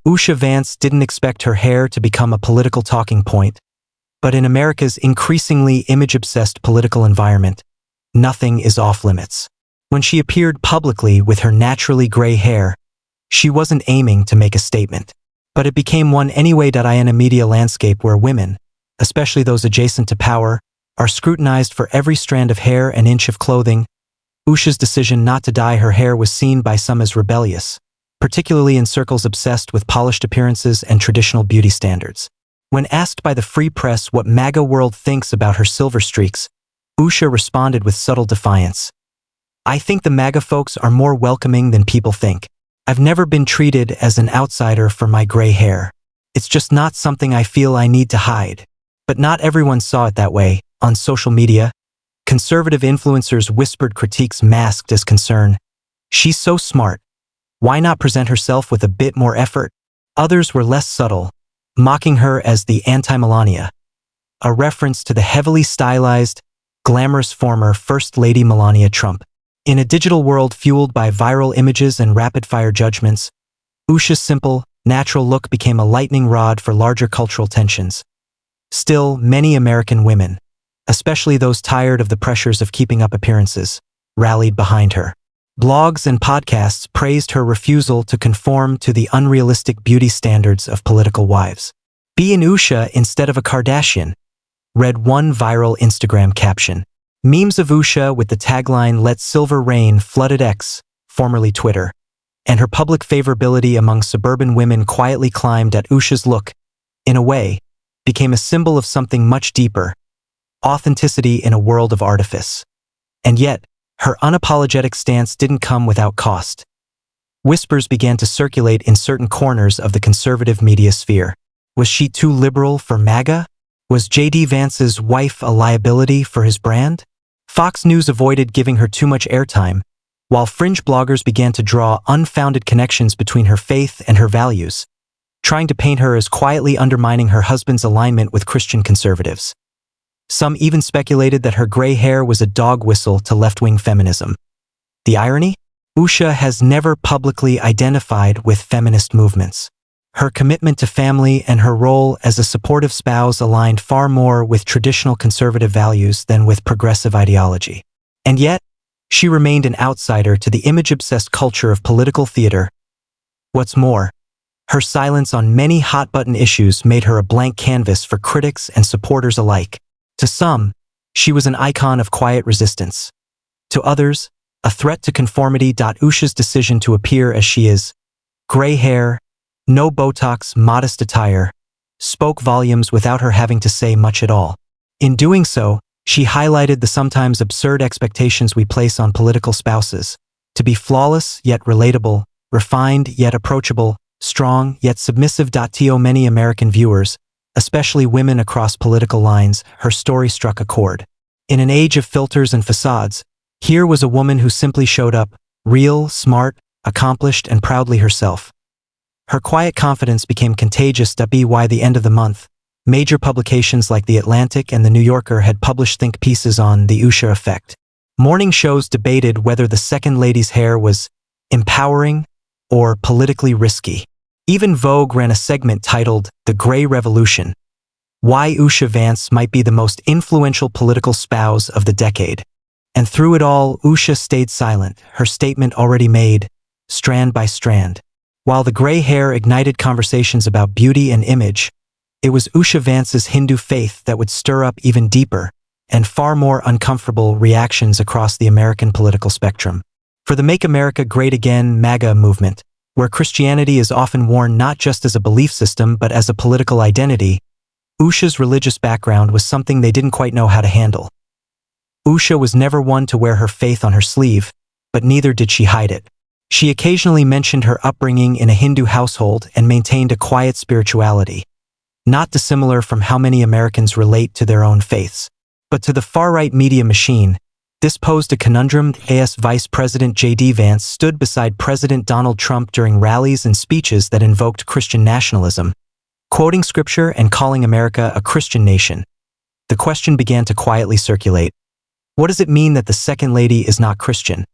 Usha Vance didn't expect her hair to become a political talking point, but in America's increasingly image-obsessed political environment, nothing is off-limits. When she appeared publicly with her naturally gray hair, she wasn't aiming to make a statement, but it became one anyway. In a media landscape where women, especially those adjacent to power, are scrutinized for every strand of hair and inch of clothing, Usha's decision not to dye her hair was seen by some as rebellious, particularly in circles obsessed with polished appearances and traditional beauty standards. When asked by the Free Press what MAGA world thinks about her silver streaks, Usha responded with subtle defiance. "I think the MAGA folks are more welcoming than people think. I've never been treated as an outsider for my gray hair. It's just not something I feel I need to hide." But not everyone saw it that way. On social media, conservative influencers whispered critiques masked as concern. "She's so smart. Why not present herself with a bit more effort?" Others were less subtle, mocking her as the anti-Melania, a reference to the heavily stylized, glamorous former First Lady Melania Trump. In a digital world fueled by viral images and rapid-fire judgments, Usha's simple, natural look became a lightning rod for larger cultural tensions. Still, many American women, especially those tired of the pressures of keeping up appearances, rallied behind her. Blogs and podcasts praised her refusal to conform to the unrealistic beauty standards of political wives. "Be an Usha instead of a Kardashian," read one viral Instagram caption. Memes of Usha with the tagline "Let Silver Rain" flooded X, formerly Twitter, and her public favorability among suburban women quietly climbed at Usha's look, in a way, became a symbol of something much deeper: authenticity in a world of artifice. And yet, her unapologetic stance didn't come without cost. Whispers began to circulate in certain corners of the conservative media sphere. Was she too liberal for MAGA? Was JD Vance's wife a liability for his brand? Fox News avoided giving her too much airtime, while fringe bloggers began to draw unfounded connections between her faith and her values, trying to paint her as quietly undermining her husband's alignment with Christian conservatives. Some even speculated that her gray hair was a dog whistle to left-wing feminism. The irony? Usha has never publicly identified with feminist movements. Her commitment to family and her role as a supportive spouse aligned far more with traditional conservative values than with progressive ideology. And yet, she remained an outsider to the image-obsessed culture of political theater. What's more, her silence on many hot-button issues made her a blank canvas for critics and supporters alike. To some, she was an icon of quiet resistance. To others, a threat to conformity. Usha's decision to appear as she is, gray hair, no Botox, modest attire, spoke volumes without her having to say much at all. In doing so, she highlighted the sometimes absurd expectations we place on political spouses: to be flawless yet relatable, refined yet approachable, strong yet submissive. To many American viewers, especially women across political lines, her story struck a chord. In an age of filters and facades, here was a woman who simply showed up, real, smart, accomplished, and proudly herself. Her quiet confidence became contagious. By the end of the month, major publications like The Atlantic and The New Yorker had published think pieces on the Usha effect. Morning shows debated whether the Second Lady's hair was empowering or politically risky. Even Vogue ran a segment titled "The Gray Revolution," why Usha Vance might be the most influential political spouse of the decade. And through it all, Usha stayed silent, her statement already made, strand by strand. While the gray hair ignited conversations about beauty and image, it was Usha Vance's Hindu faith that would stir up even deeper and far more uncomfortable reactions across the American political spectrum. For the Make America Great Again MAGA movement, where Christianity is often worn not just as a belief system but as a political identity, Usha's religious background was something they didn't quite know how to handle. Usha was never one to wear her faith on her sleeve, but neither did she hide it. She occasionally mentioned her upbringing in a Hindu household and maintained a quiet spirituality, not dissimilar from how many Americans relate to their own faiths. But to the far-right media machine, this posed a conundrum. As Vice President JD Vance stood beside President Donald Trump during rallies and speeches that invoked Christian nationalism, quoting scripture and calling America a Christian nation. The question began to quietly circulate: what does it mean that the Second Lady is not Christian?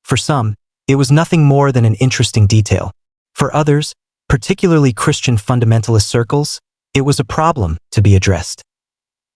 For some, it was nothing more than an interesting detail. For others, particularly Christian fundamentalist circles, it was a problem to be addressed.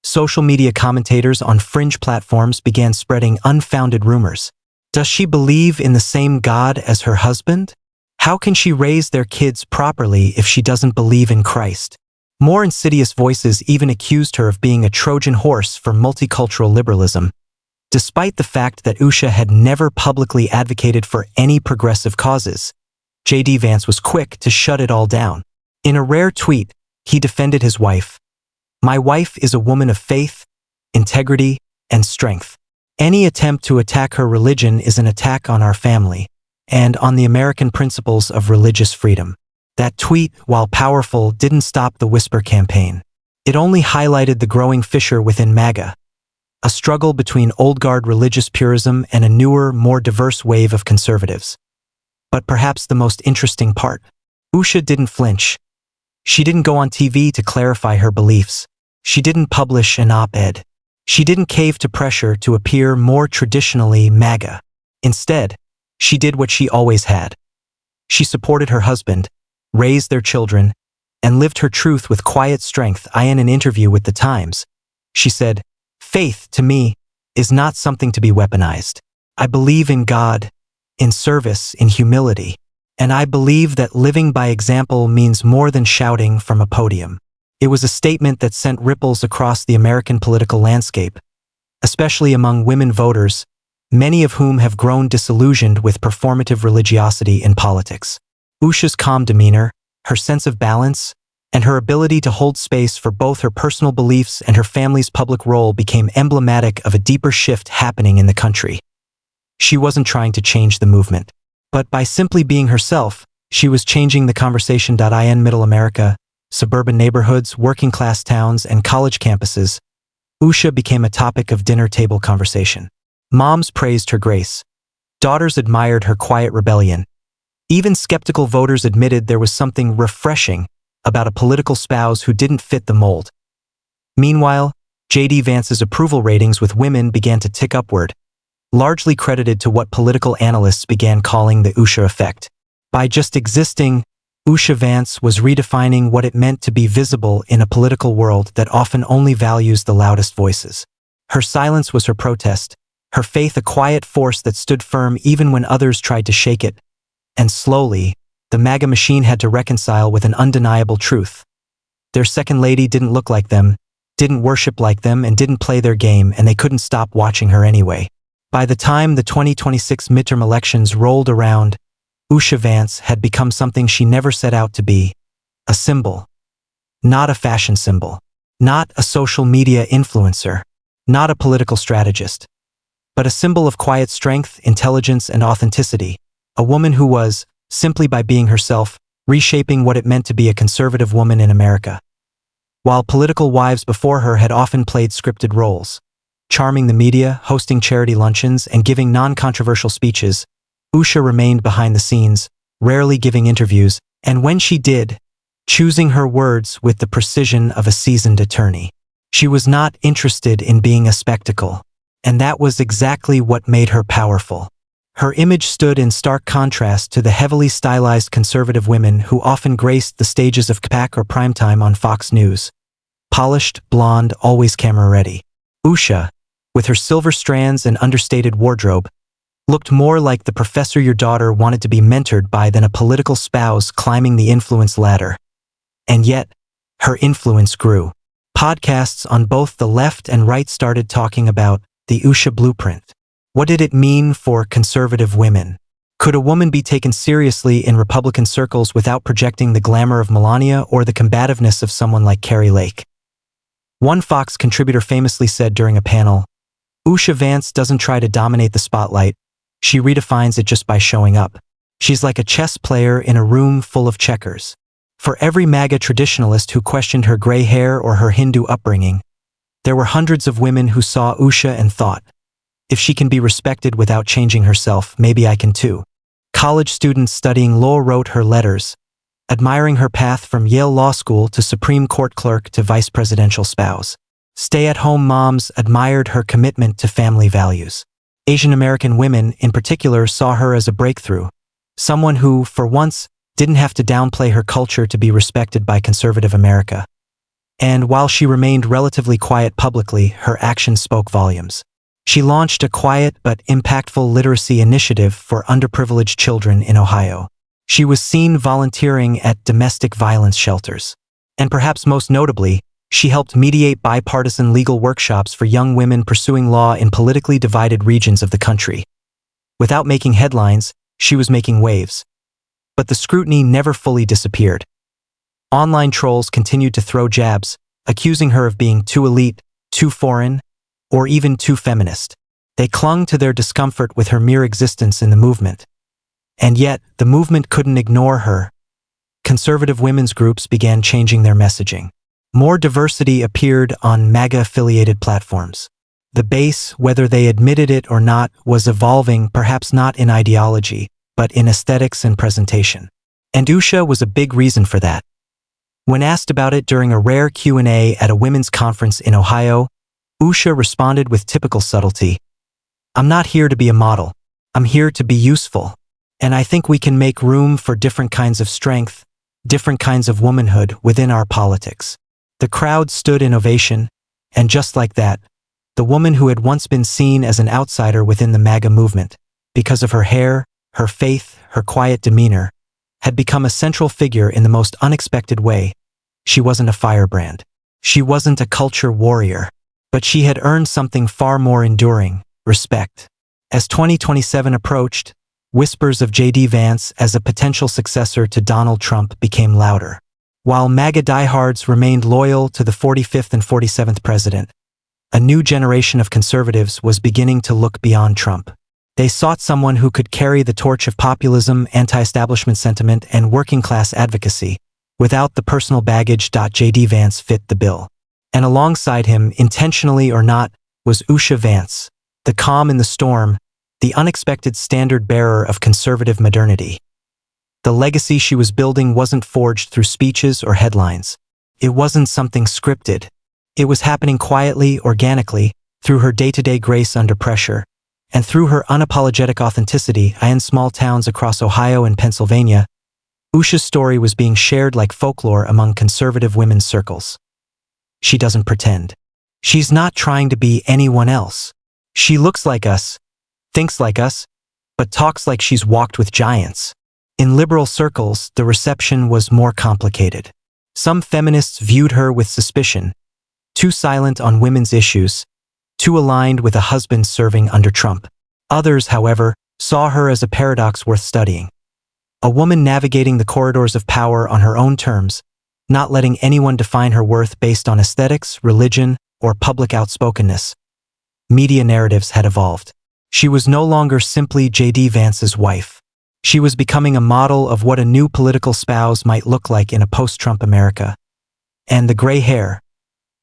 Social media commentators on fringe platforms began spreading unfounded rumors. Does she believe in the same God as her husband? How can she raise their kids properly if she doesn't believe in Christ? More insidious voices even accused her of being a Trojan horse for multicultural liberalism, despite the fact that Usha had never publicly advocated for any progressive causes. JD Vance was quick to shut it all down. In a rare tweet, he defended his wife. "My wife is a woman of faith, integrity, and strength. Any attempt to attack her religion is an attack on our family and on the American principles of religious freedom." That tweet, while powerful, didn't stop the whisper campaign. It only highlighted the growing fissure within MAGA, a struggle between old-guard religious purism and a newer, more diverse wave of conservatives. But perhaps the most interesting part, Usha didn't flinch. She didn't go on TV to clarify her beliefs. She didn't publish an op-ed. She didn't cave to pressure to appear more traditionally MAGA. Instead, she did what she always had. She supported her husband, raised their children, and lived her truth with quiet strength. In an interview with The Times, she said, "Faith, to me, is not something to be weaponized. I believe in God, in service, in humility, and I believe that living by example means more than shouting from a podium." It was a statement that sent ripples across the American political landscape, especially among women voters, many of whom have grown disillusioned with performative religiosity in politics. Usha's calm demeanor, her sense of balance, and her ability to hold space for both her personal beliefs and her family's public role became emblematic of a deeper shift happening in the country. She wasn't trying to change the movement, but by simply being herself, she was changing the conversation. In Middle America, suburban neighborhoods, working-class towns, and college campuses, Usha became a topic of dinner table conversation. Moms praised her grace. Daughters admired her quiet rebellion. Even skeptical voters admitted there was something refreshing about a political spouse who didn't fit the mold. Meanwhile, JD Vance's approval ratings with women began to tick upward, largely credited to what political analysts began calling the Usha effect. By just existing, Usha Vance was redefining what it meant to be visible in a political world that often only values the loudest voices. Her silence was her protest, her faith a quiet force that stood firm even when others tried to shake it. And slowly, the MAGA machine had to reconcile with an undeniable truth. Their second lady didn't look like them, didn't worship like them, and didn't play their game, and they couldn't stop watching her anyway. By the time the 2026 midterm elections rolled around, Usha Vance had become something she never set out to be: a symbol. Not a fashion symbol. Not a social media influencer. Not a political strategist. But a symbol of quiet strength, intelligence, and authenticity. A woman who was, simply by being herself, reshaping what it meant to be a conservative woman in America. While political wives before her had often played scripted roles, charming the media, hosting charity luncheons, and giving non-controversial speeches, Usha remained behind the scenes, rarely giving interviews, and when she did, choosing her words with the precision of a seasoned attorney. She was not interested in being a spectacle, and that was exactly what made her powerful. Her image stood in stark contrast to the heavily stylized conservative women who often graced the stages of CPAC or primetime on Fox News. Polished, blonde, always camera-ready. Usha, with her silver strands and understated wardrobe, looked more like the professor your daughter wanted to be mentored by than a political spouse climbing the influence ladder. And yet, her influence grew. Podcasts on both the left and right started talking about the Usha blueprint. What did it mean for conservative women? Could a woman be taken seriously in Republican circles without projecting the glamour of Melania or the combativeness of someone like Carrie Lake? One Fox contributor famously said during a panel, "Usha Vance doesn't try to dominate the spotlight. She redefines it just by showing up. She's like a chess player in a room full of checkers." For every MAGA traditionalist who questioned her gray hair or her Hindu upbringing, there were hundreds of women who saw Usha and thought, if she can be respected without changing herself, maybe I can too. College students studying law wrote her letters, admiring her path from Yale Law School to Supreme Court clerk to vice presidential spouse. Stay-at-home moms admired her commitment to family values. Asian American women, in particular, saw her as a breakthrough, someone who, for once, didn't have to downplay her culture to be respected by conservative America. And while she remained relatively quiet publicly, her actions spoke volumes. She launched a quiet but impactful literacy initiative for underprivileged children in Ohio. She was seen volunteering at domestic violence shelters. And perhaps most notably, she helped mediate bipartisan legal workshops for young women pursuing law in politically divided regions of the country. Without making headlines, she was making waves. But the scrutiny never fully disappeared. Online trolls continued to throw jabs, accusing her of being too elite, too foreign, or even too feminist. They clung to their discomfort with her mere existence in the movement. And yet, the movement couldn't ignore her. Conservative women's groups began changing their messaging. More diversity appeared on MAGA-affiliated platforms. The base, whether they admitted it or not, was evolving, perhaps not in ideology, but in aesthetics and presentation. And Usha was a big reason for that. When asked about it during a rare Q&A at a women's conference in Ohio, Usha responded with typical subtlety. "I'm not here to be a model. I'm here to be useful. And I think we can make room for different kinds of strength, different kinds of womanhood within our politics." The crowd stood in ovation, and just like that, the woman who had once been seen as an outsider within the MAGA movement, because of her hair, her faith, her quiet demeanor, had become a central figure in the most unexpected way. She wasn't a firebrand. She wasn't a culture warrior. But she had earned something far more enduring: respect. As 2027 approached, whispers of JD Vance as a potential successor to Donald Trump became louder. While MAGA diehards remained loyal to the 45th and 47th president, a new generation of conservatives was beginning to look beyond Trump. They sought someone who could carry the torch of populism, anti-establishment sentiment, and working-class advocacy, without the personal baggage. JD Vance fit the bill. And alongside him, intentionally or not, was Usha Vance, the calm in the storm, the unexpected standard-bearer of conservative modernity. The legacy she was building wasn't forged through speeches or headlines. It wasn't something scripted. It was happening quietly, organically, through her day-to-day grace under pressure, and through her unapologetic authenticity. In small towns across Ohio and Pennsylvania, Usha's story was being shared like folklore among conservative women's circles. She doesn't pretend. She's not trying to be anyone else. She looks like us, thinks like us, but talks like she's walked with giants. In liberal circles, the reception was more complicated. Some feminists viewed her with suspicion, too silent on women's issues, too aligned with a husband serving under Trump. Others, however, saw her as a paradox worth studying. A woman navigating the corridors of power on her own terms, not letting anyone define her worth based on aesthetics, religion, or public outspokenness. Media narratives had evolved. She was no longer simply JD Vance's wife. She was becoming a model of what a new political spouse might look like in a post-Trump America. And the gray hair,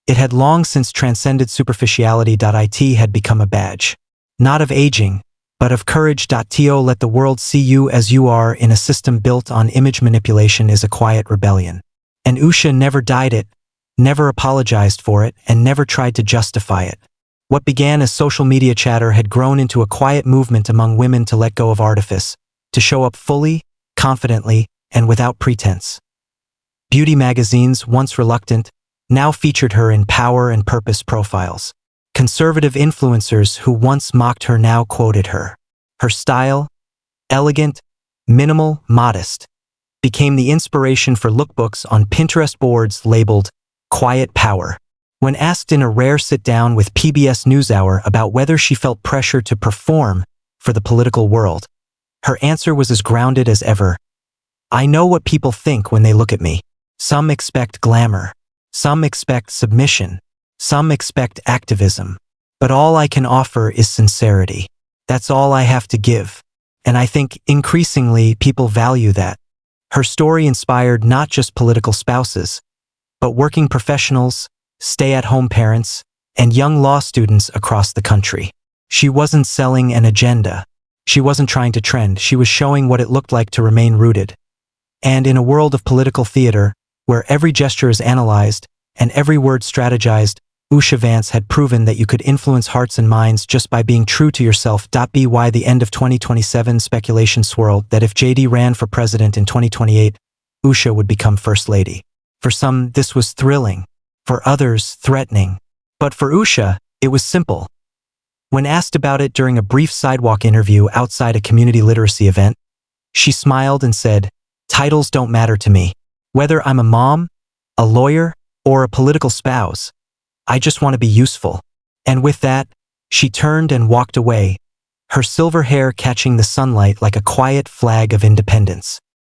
it had long since transcended superficiality. It had become a badge, not of aging, but of courage. To let the world see you as you are in a system built on image manipulation is a quiet rebellion. And Usha never dyed it, never apologized for it, and never tried to justify it. What began as social media chatter had grown into a quiet movement among women to let go of artifice, to show up fully, confidently, and without pretense. Beauty magazines, once reluctant, now featured her in power and purpose profiles. Conservative influencers who once mocked her now quoted her. Her style, elegant, minimal, modest, became the inspiration for lookbooks on Pinterest boards labeled Quiet Power. When asked in a rare sit-down with PBS NewsHour about whether she felt pressure to perform for the political world, her answer was as grounded as ever. "I know what people think when they look at me. Some expect glamour. Some expect submission. Some expect activism. But all I can offer is sincerity. That's all I have to give." And I think increasingly people value that. Her story inspired not just political spouses, but working professionals, stay-at-home parents, and young law students across the country. She wasn't selling an agenda. She wasn't trying to trend. She was showing what it looked like to remain rooted. And in a world of political theater, where every gesture is analyzed and every word strategized, Usha Vance had proven that you could influence hearts and minds just by being true to yourself. By the end of 2027, speculation swirled that if JD ran for president in 2028, Usha would become First Lady. For some, this was thrilling. For others, threatening. But for Usha, it was simple. When asked about it during a brief sidewalk interview outside a community literacy event, she smiled and said, "Titles don't matter to me. Whether I'm a mom, a lawyer, or a political spouse, I just want to be useful." And with that, she turned and walked away, her silver hair catching the sunlight like a quiet flag of independence.